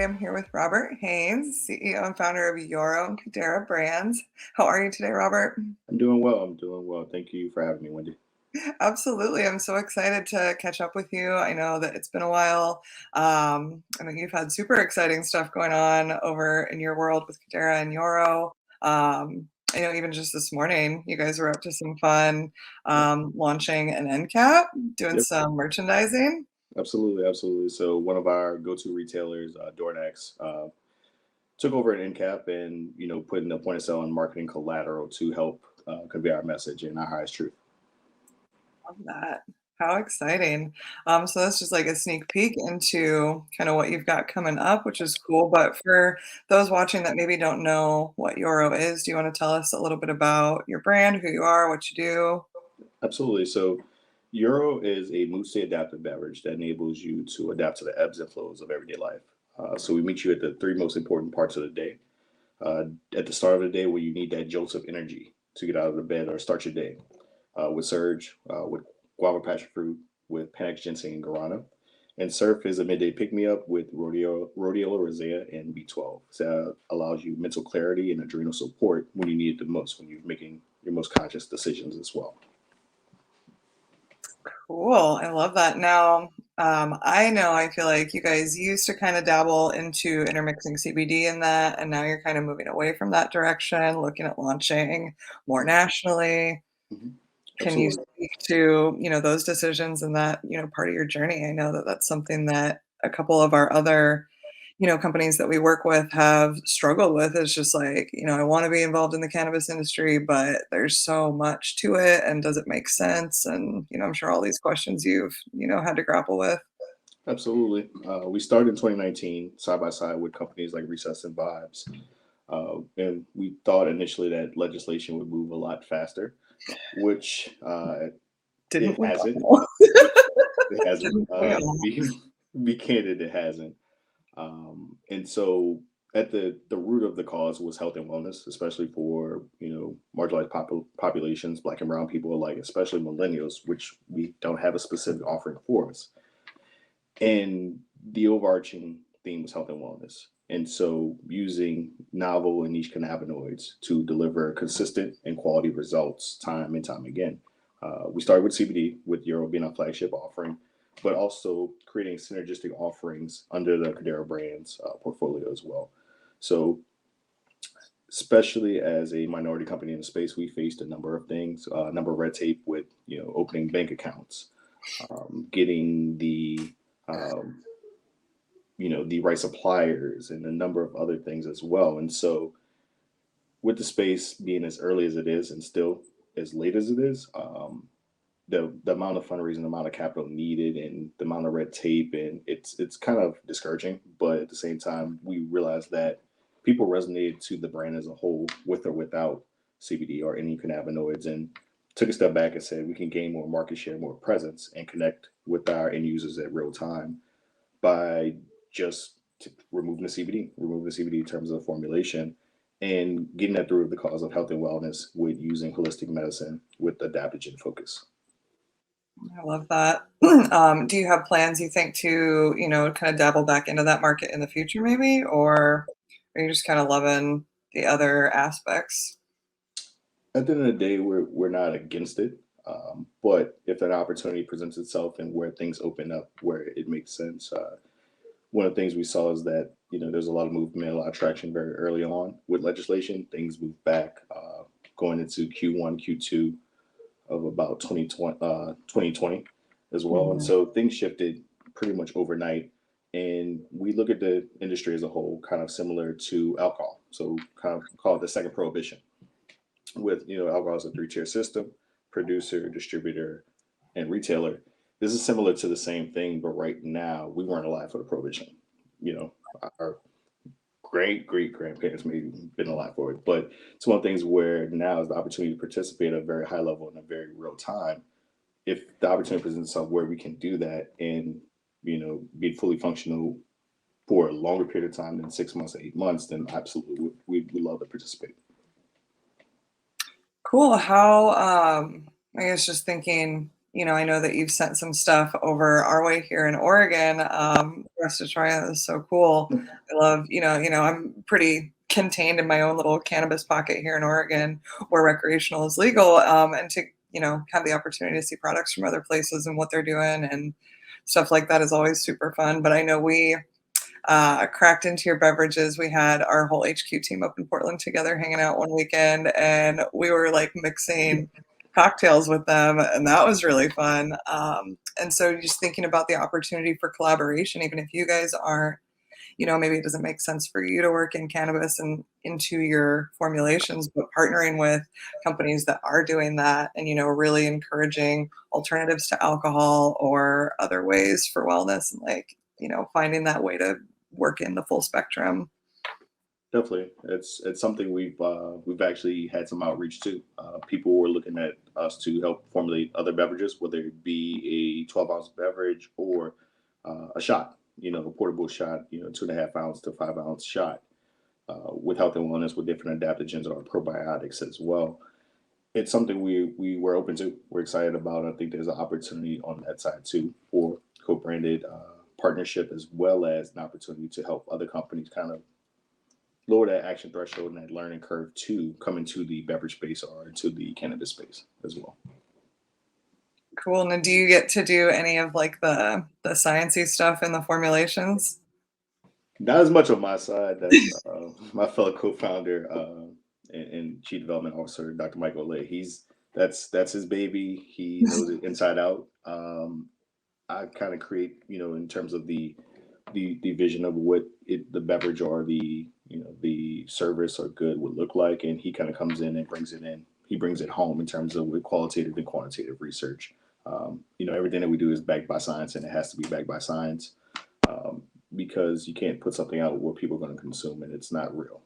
I'm here with Robert Haynes, CEO and founder of Yoro and Cadera Brands. How are you today, Robert? I'm doing well. I'm doing well. Thank you for having me, Wendy. Absolutely. I'm so excited to catch up with you. I know that it's been a while. I mean, you've had super exciting stuff going on over in your world with Cadera and Yoro. I know even just this morning, you guys were up to some fun launching an end cap, doing Yep, some merchandising. absolutely, absolutely. So one of our go-to retailers, DoorDax, took over an end cap and put in the point of sale and marketing collateral to help convey our message and our highest truth. Love that. How exciting. So that's just like a sneak peek into kind of what you've got coming up, which is cool. But for those watching that maybe don't know what Yoro is, do you want to tell us a little bit about your brand, who you are, what you do? Absolutely. So Euro is a mood state adaptive beverage that enables you to adapt to the ebbs and flows of everyday life. So we meet you at the three most important parts of the day. At the start of the day, where you need that jolt of energy to get out of the bed or start your day. With Surge, with guava passion fruit, with panic ginseng and guarana. And Surf is a midday pick me up with rhodiola rosea and B12. So that allows you mental clarity and adrenal support when you need it the most, when you're making your most conscious decisions as well. Cool. I love that. Now, I know I feel like you guys used to kind of dabble into intermixing CBD in that, and now you're kind of moving away from that direction, looking at launching more nationally. Mhm. Can you Absolutely. speak to, those decisions and that, part of your journey? I know that that's something that a couple of our other, companies that we work with have struggled with. Is just like, I want to be involved in the cannabis industry, but there's so much to it, and does it make sense? And, I'm sure all these questions you've, had to grapple with. Absolutely. We started in 2019 side by side with companies like Recess and Vibes. And we thought initially that legislation would move a lot faster, which it Didn't we hasn't. all? It hasn't. Didn't we To all? be candid, it hasn't. And so, at the root of the cause was health and wellness, especially for marginalized populations, Black and Brown people alike, especially millennials, which we don't have a specific offering for us. And the overarching theme was health and wellness. And so, using novel and niche cannabinoids to deliver consistent and quality results time and time again. We started with CBD, with Euro being our flagship offering, but also creating synergistic offerings under the Cadera Brands portfolio as well. So, especially as a minority company in the space, we faced a number of things, a number of red tape with opening bank accounts, getting um, the right suppliers and a number of other things as well. And so, with the space being as early as it is and still as late as it is, the amount of fundraising, the amount of capital needed, and the amount of red tape, and it's kind of discouraging. But at the same time, we realized that people resonated to the brand as a whole, with or without CBD or any cannabinoids, and took a step back and said we can gain more market share, more presence, and connect with our end users at real time by just removing the CBD in terms of formulation, and getting that through the cause of health and wellness with using holistic medicine with adaptogen focus. I love that. Do you have plans you think to, kind of dabble back into that market in the future maybe, or are you just kind of loving the other aspects? At the end of the day, we're not against it, but if an opportunity presents itself and where things open up, where it makes sense, one of the things we saw is that there's a lot of movement, a lot of traction very early on with legislation. Things moved back going into Q1, Q2 of about 2020 as well. And Mhm. so things shifted pretty much overnight. And we look at the industry as a whole, kind of similar to alcohol. So kind of call it the second prohibition. With alcohol is a three-tier system: producer, distributor, and retailer. This is similar to the same thing, but right now we weren't alive for the prohibition. You know, our great great grandparents may have been alive for it, but it's one of the things where now is the opportunity to participate at a very high level in a very real time. If the opportunity presents itself where we can do that and be fully functional for a longer period of time than 6 months to 8 months, then absolutely we love to participate. Cool. How, I guess just thinking, I know that you've sent some stuff over our way here in Oregon for us to try. That is so cool. I love, I'm pretty contained in my own little cannabis pocket here in Oregon, where recreational is legal, and to have the opportunity to see products from other places and what they're doing and stuff like that is always super fun. But I know we cracked into your beverages. We had our whole HQ team up in Portland together hanging out one weekend, and we were like mixing cocktails with them, and that was really fun. And so just thinking about the opportunity for collaboration, even if you guys aren't, maybe it doesn't make sense for you to work in cannabis and into your formulations, but partnering with companies that are doing that and, really encouraging alternatives to alcohol or other ways for wellness and like, finding that way to work in the full spectrum. Definitely, it's something we've actually had some outreach to. People were looking at us to help formulate other beverages, whether it be a 12-ounce beverage or a shot, a portable shot, 2.5 ounce to 5 ounce shot with health and wellness with different adaptogens or probiotics as well. It's something we were open to. We're excited about. I think there's an opportunity on that side too for co-branded partnership as well as an opportunity to help other companies kind of lower that action threshold and that learning curve to come into the beverage space or into the cannabis space as well. Cool. Now, do you get to do any of like the sciencey stuff in the formulations? Not as much on my side. That's my fellow co-founder and chief development officer, Dr. Michael Lay. That's his baby. He knows it inside out. I kind of create, in terms of the vision of what the beverage or the service or good would look like, and he kind of comes in and brings it in. He brings it home in terms of with qualitative and quantitative research. Everything that we do is backed by science, and it has to be backed by science because you can't put something out where people are going to consume and it's not real.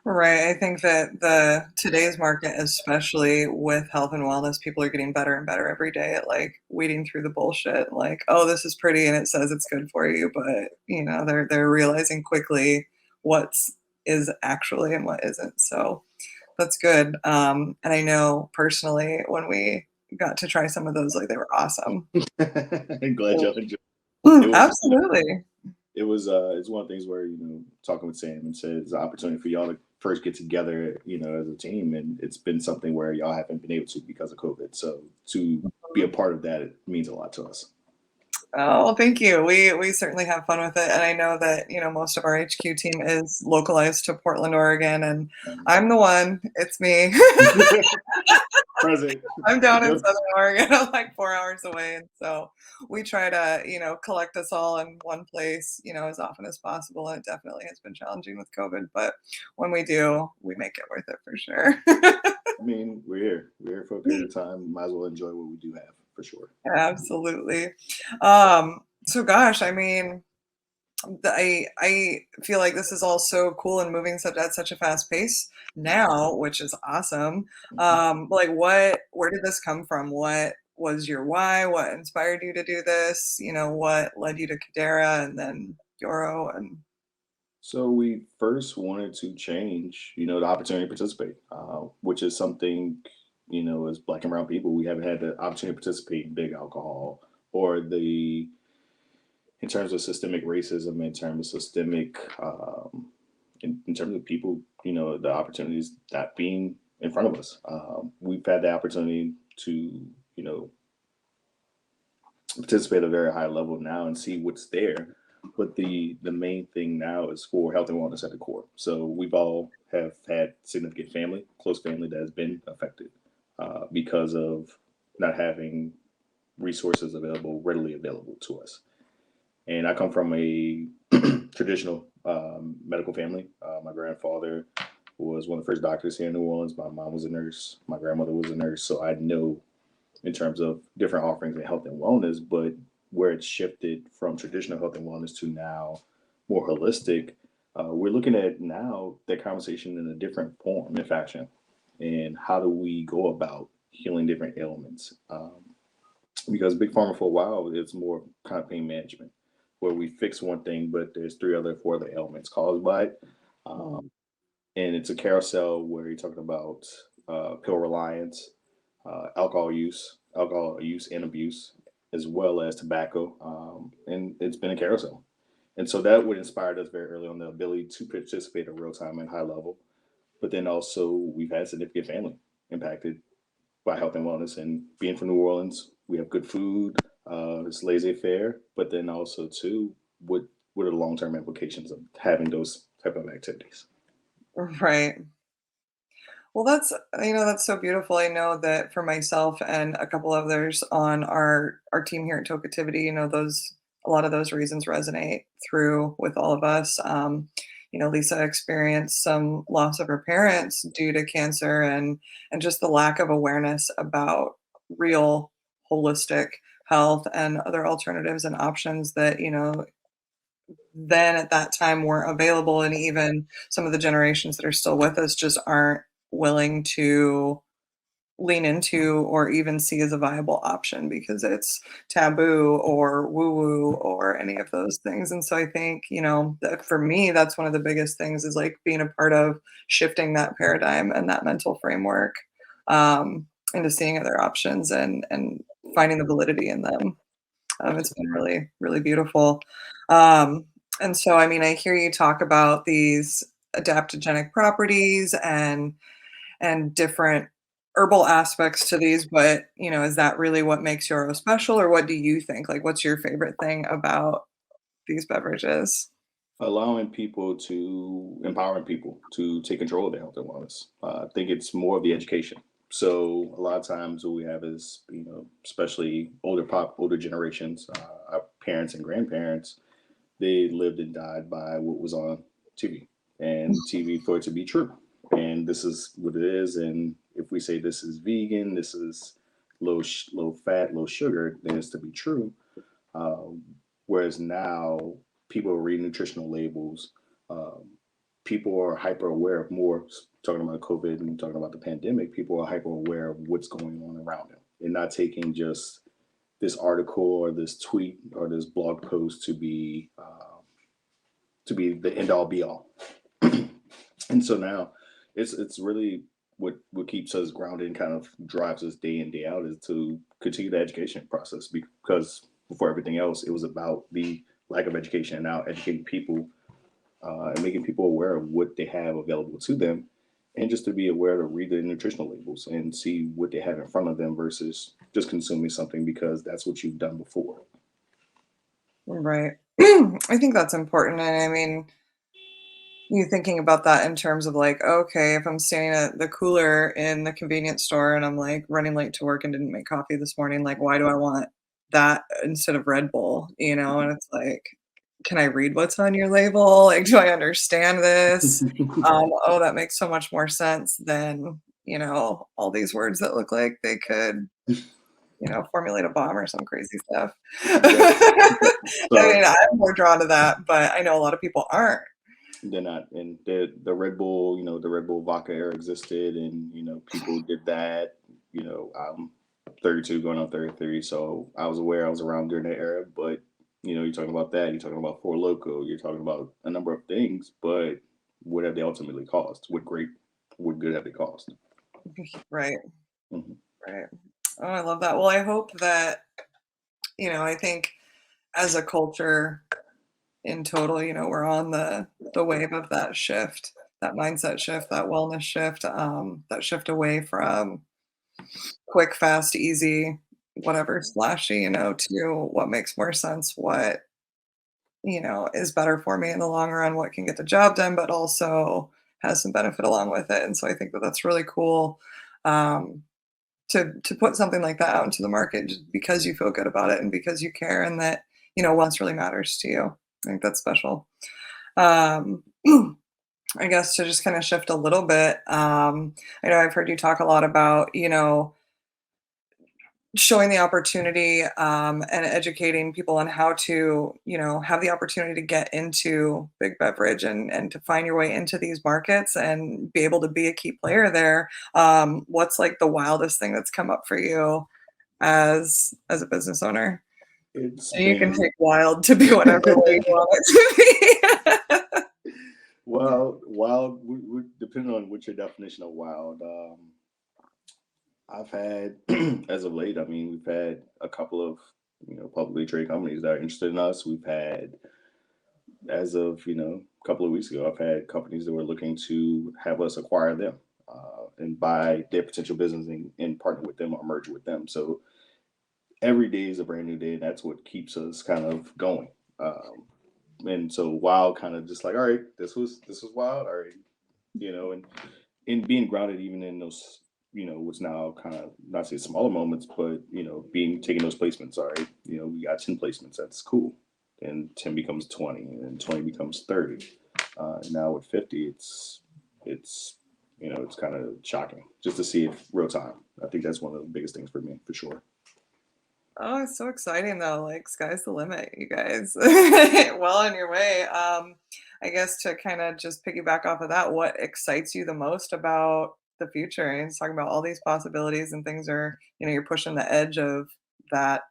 Right. I think that the today's market, especially with health and wellness, people are getting better and better every day at like weeding through the bullshit. Like, oh, this is pretty and it says it's good for you, but they're realizing quickly what's is actually and what isn't. So that's good. And I know personally when we got to try some of those, like they were awesome. I'm glad y'all enjoyed. It was Absolutely. it's one of the things where talking with Sam and said it's an opportunity for y'all to first get together as a team, and it's been something where y'all haven't been able to because of COVID. So to be a part of that, it means a lot to us. Oh, well, thank you. We certainly have fun with it, and I know that most of our HQ team is localized to Portland, Oregon, and I'm the one. It's me. Present. I'm down in Yep. Southern Oregon. I'm like 4 hours away, and so we try to collect us all in one place as often as possible. And it definitely has been challenging with COVID, but when we do, we make it worth it for sure. I mean, we're here. We're here for a period of time. Might as well enjoy what we do have for sure. Absolutely. So gosh, I mean, I feel like this is all so cool and moving such at such a fast pace now, which is awesome. Mhm. Like where did this come from? What was your why? What inspired you to do this? What led you to Kadera and then Yoro and So we first wanted to change, the opportunity to participate, which is something, as Black and brown people, we haven't had the opportunity to participate in big alcohol or in terms of systemic racism, in terms of systemic, in terms of people, the opportunities that being in front of us. We've had the opportunity to, participate at a very high level now and see what's there. But the main thing now is for health and wellness at the core. So we've all have had significant family, close family that has been affected because of not having resources available, readily available to us. And I come from a traditional medical family. My grandfather was one of the first doctors here in New Orleans. My mom was a nurse. My grandmother was a nurse. So I know in terms of different offerings in health and wellness, but where it's shifted from traditional health and wellness to now more holistic, we're looking at now that conversation in a different form and fashion. And how do we go about healing different ailments? Because Big Pharma for a while, it's more kind of pain management, where we fix one thing, but there's three other, four other ailments caused by it. Um, and it's a carousel where you're talking about pill reliance, alcohol use, alcohol use and abuse, as well as tobacco, and it's been a carousel. And so that would inspired us very early on the ability to participate in real time and high level. But then also we've had significant family impacted by health and wellness. And being from New Orleans, we have good food, it's laissez-faire, but then also too, what are the long term implications of having those type of activities? Right. Well, that's that's so beautiful. I know that for myself and a couple others on our team here at Tokeativity, those a lot of those reasons resonate through with all of us. Lisa experienced some loss of her parents due to cancer, and just the lack of awareness about real holistic health and other alternatives and options that then at that time weren't available, and even some of the generations that are still with us just aren't willing to lean into or even see as a viable option because it's taboo or woo woo or any of those things. And so I think, that for me, that's one of the biggest things is like being a part of shifting that paradigm and that mental framework into seeing other options and finding the validity in them. It's been Absolutely. really, really beautiful. Um, and so, I mean, I hear you talk about these adaptogenic properties and different herbal aspects to these, but is that really what makes Yoro special, or what do you think? Like, what's your favorite thing about these beverages? Allowing people to empowering people to take control of their health and wellness. I think it's more of the education. So a lot of times what we have is, especially older generations, our parents and grandparents, they lived and died by what was on TV and TV for it to be true. And this is what it is. And if we say this is vegan, this is low fat, low sugar, then it's to be true. Um, Whereas now people read nutritional labels. Um, People are hyper aware of more. Talking about COVID and talking about the pandemic, people are hyper aware of what's going on around them and not taking just this article or this tweet or this blog post to be the end all be all. And so now it's really what keeps us grounded and kind of drives us day in day out is to continue the education process because before everything else it was about the lack of education and now educating people and making people aware of what they have available to them and just to be aware to read the nutritional labels and see what they have in front of them versus just consuming something because that's what you've done before. Right. I think that's important. And I mean, you thinking about that in terms of like, okay, if I'm standing at the cooler in the convenience store and I'm like running late to work and didn't make coffee this morning, like, why do I want that instead of Red Bull? And it's like, can I read what's on your label? Like, do I understand this? Oh, that makes so much more sense than, all these words that look like they could, formulate a bomb or some crazy stuff. Yes. I mean, So I'm more drawn to that, but I know a lot of people aren't. they're not, and the Red Bull, the Red Bull vodka era existed, and people did that. I'm 32, going on 33, so I was aware I was around during that era. But you're talking about that, you're talking about Four Loco, you're talking about a number of things, but what have they ultimately caused? What good have they caused? Right, Mhm. right. Oh, I love that. Well, I hope that, I think as a culture in total, we're on the wave of that shift, that mindset shift, that wellness shift, that shift away from quick, fast, easy, whatever splashy, to what makes more sense, what, is better for me in the long run, what can get the job done, but also has some benefit along with it. And so I think that that's really cool. Um, to put something like that out into the market just because you feel good about it and because you care and that wellness really matters to you. I think that's special. Um, I guess to just kind of shift a little bit, I know I've heard you talk a lot about showing the opportunity and educating people on how to have the opportunity to get into big beverage and to find your way into these markets and be able to be a key player there. What's like the wildest thing that's come up for you as a business owner? It's And you can been take wild to be whatever way you want it to be. wild, depending on what your definition of wild. I've had, as of late, I mean, we've had a couple of, publicly traded companies that are interested in us. We've had, as of, a couple of weeks ago, I've had companies that were looking to have us acquire them and buy their potential business and partner with them or merge with them. So every day is a brand new day, and that's what keeps us kind of going. Um, and so wild kind of just like, all right, this was wild, all right, and in being grounded even in those, what's now kind of not say smaller moments, but being taking those placements, all right, we got 10 placements, that's cool. And 10 becomes 20, and 20 becomes 30. Now with 50, it's it's kind of shocking just to see it real time. I think that's one of the biggest things for me, for sure. Oh, it's so exciting though. Like sky's the limit, you guys. Well on your way. I guess to kind of just piggyback off of that, what excites you the most about the future? And it's talking about all these possibilities and things are, you're pushing the edge of that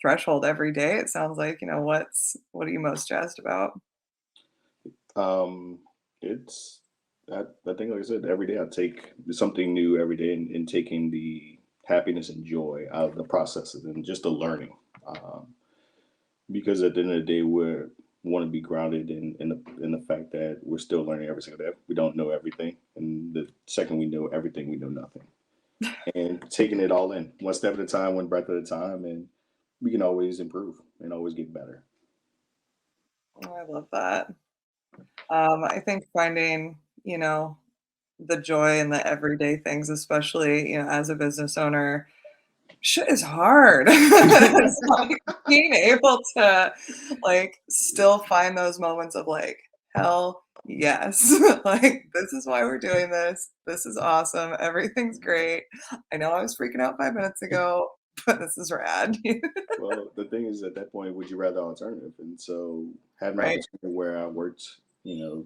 threshold every day. It sounds like, what are you most jazzed about? Um, it's I think, like I said, every day I take something new every day, and taking the happiness and joy out of the processes and just the learning. Um, because at the end of the day, we want to be grounded in the fact that we're still learning every single day. We don't know everything, and the second we know everything, we know nothing. And taking it all in, one step at a time, one breath at a time, and we can always improve and always get better. Oh, I love that. I think finding, the joy in the everyday things, especially, as a business owner, shit is hard. It's like being able to like still find those moments of like, hell yes. Like this is why we're doing this. This is awesome. Everything's great. I know I was freaking out 5 minutes ago, but this is rad. Well, the thing is, at that point, would you rather alternative? And so, having an Right. opportunity where I worked,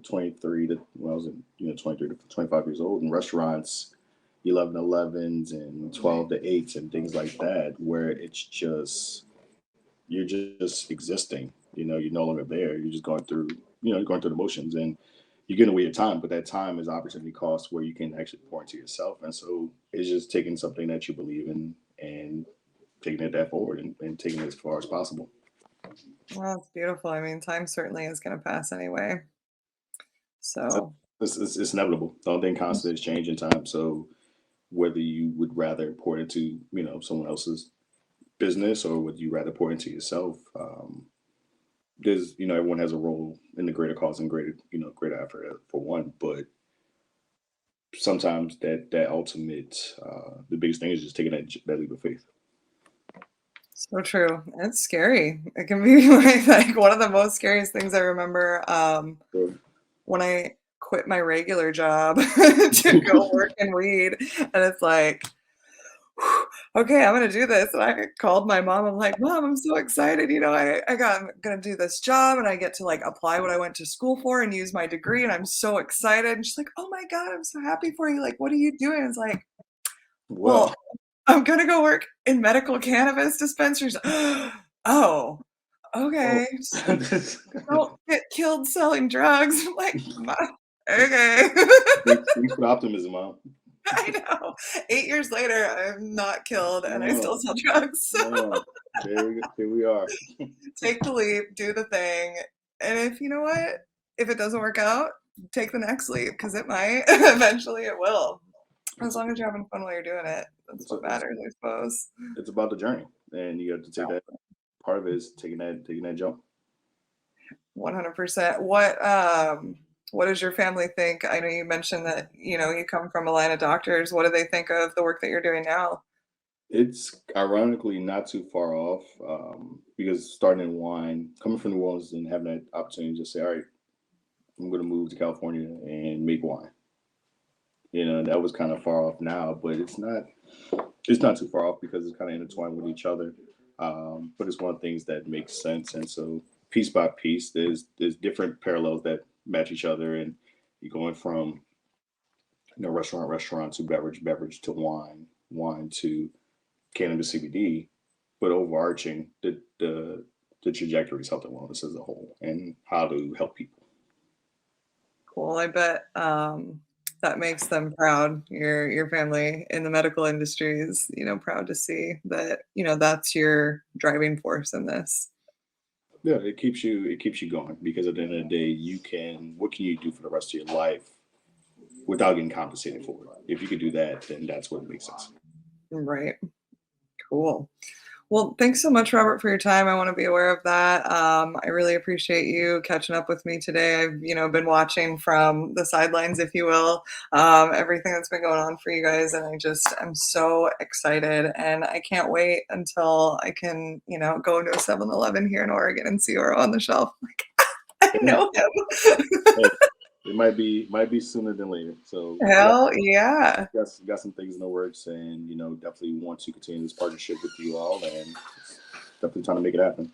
23 to when I was in, 23 to 25 years old in restaurants, 11 and 12 to 8s and things like that, where it's just you're just existing. You're no longer there. You're just going through, you're going through the motions, and you're getting away your time. But that time is opportunity cost where you can actually pour into yourself. And so, it's just taking something that you believe in and taking it that forward, and taking it as far as possible. Well, it's beautiful. I mean, time certainly is going to pass anyway. So So, it's inevitable. The only thing constant is change in time. So whether you would rather pour into someone else's business, or would you rather pour into yourself, because everyone has a role in the greater cause and greater effort for one. But sometimes that ultimate, the biggest thing is just taking that leap of faith. so true. It's scary. It can be like one of the most scariest things I remember. So, When I quit my regular job to go work in weed, and it's like, "Whew, okay, I'm gonna do this." And I called my mom. I'm like, "Mom, I'm so excited. I'm gonna do this job and I get to like apply what I went to school for and use my degree. And I'm so excited." And she's like, "Oh my God, I'm so happy for you. Like, what are you doing?" It's like, well, well, I'm gonna go work in medical cannabis dispensaries. Oh, oh, okay. Don't get killed selling drugs. I'm like, okay. thanks for the optimism, Mom. I know. 8 years later, I'm not killed and I still Oh, sell drugs. oh, there we are. Take the leap, do the thing. And if you know what, if it doesn't work out, take the next leap because it might. Eventually it will. As It's, long as you're having fun while you're doing it. That's it's, what it's matters, I suppose. it's about the journey, and you have to take that. Part of it is taking that jump. 100%. What does your family think? I know you mentioned that, you come from a line of doctors. What do they think of the work that you're doing now? It's ironically not too far off, because starting in wine, coming from New Orleans and having that opportunity to just say, all right, I'm going to move to California and make wine. That was kind of far off now, but it's not too far off because it's kind of intertwined with each other. But it's one of the things that makes sense. And so piece by piece, there's different parallels that match each other, and you're going from restaurant to beverage to wine to cannabis CBD, but overarching the trajectory is health and wellness as a whole, and how to help people. Cool. I bet that makes them proud. Your family in the medical industry is, proud to see that, that's your driving force in this. Yeah, it keeps you going because at the end of the day, what can you do for the rest of your life without getting compensated for it? If you could do that, then that's what makes sense. Right. Cool. Well, thanks so much, Robert, for your time. I want to be aware of that. I really appreciate you catching up with me today. I've, been watching from the sidelines, if you will, everything that's been going on for you guys, and I'm so excited, and I can't wait until I can, go into a 7-Eleven here in Oregon and see Yoro on the shelf. I Yeah. know him. Hey, it might be sooner than later. So Hell yeah. got some things in the works, and definitely want to continue this partnership with you all, and definitely trying to make it happen.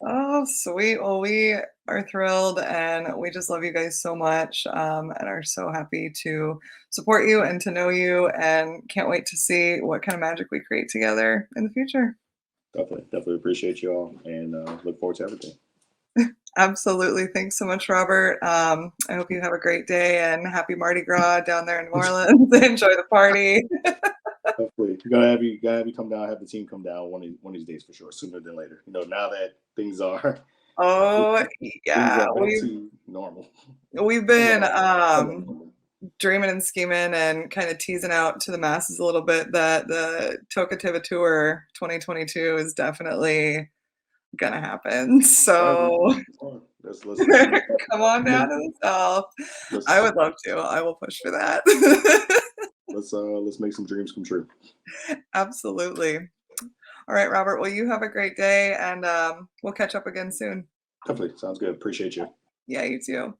Oh, sweet. Well, we are thrilled and we just love you guys so much, and are so happy to support you and to know you and can't wait to see what kind of magic we create together in the future. Definitely appreciate you all, and look forward to everything. Absolutely. Thanks so much, Robert. I hope you have a great day and happy Mardi Gras down there in New Orleans. Enjoy the party. Hopefully, gotta have you come down, have the team come down one of these days for sure, sooner than later. Now that Oh, things yeah. are back We've to normal, we've somewhat been normal, somewhat normal. dreaming and scheming and kind of teasing out to the masses a little bit that the Tokeativity Tour 2022 is definitely gonna happen. All right, So come on. Let's make that come on down make, to the South. I let's would love to. I will push for that. let's make some dreams come true. Absolutely. All right, Robert. Well, you have a great day and we'll catch up again soon. Definitely sounds good. Appreciate you. Yeah, you too.